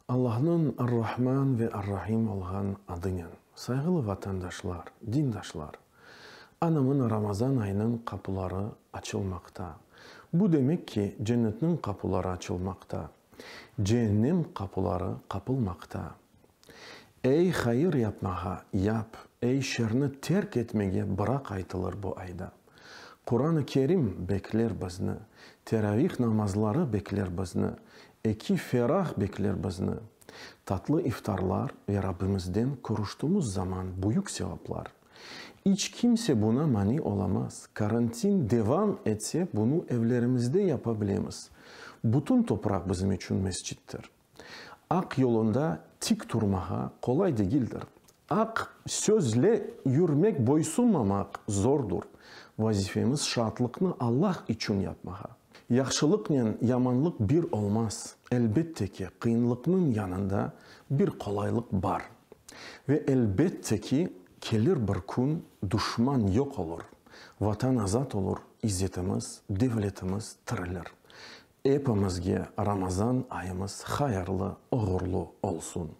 Allah'ın Ar-Rahman ve Ar-Rahim olan adıyla saygılı vatandaşlar, dindaşlar, anamın Ramazan ayının kapıları açılmakta. Bu demek ki cennetin kapıları açılmakta. Cehennem kapıları kapılmakta. Ey hayır yapmağa yap, ey şerini terk etmeye bırak aytılır bu ayda. Kur'an-ı Kerim bekler bizni, teravih namazları bekler bizni, eki ferah bekler bizni. Tatlı iftarlar ve Rabbimizden konuştuğumuz zaman büyük sevaplar. Hiç kimse buna mani olamaz. Karantin devam etse bunu evlerimizde yapabileceğiz. Bütün toprak bizim için mescittir. Ak yolunda tik durmağa kolay değildir. Ak sözle yürümek, boysunmamak zordur. Vazifemiz şartlıkını Allah için yapmağa. Yaxşılıkla yamanlık bir olmaz. Elbette ki kıyınlıkның yanında bir kolaylık var. Ve elbette ki gelir bir gün düşman yok olur. Vatan azat olur, izzetimiz, devletimiz tirilir. Hepimizge Ramazan ayımız hayırlı, uğurlu olsun.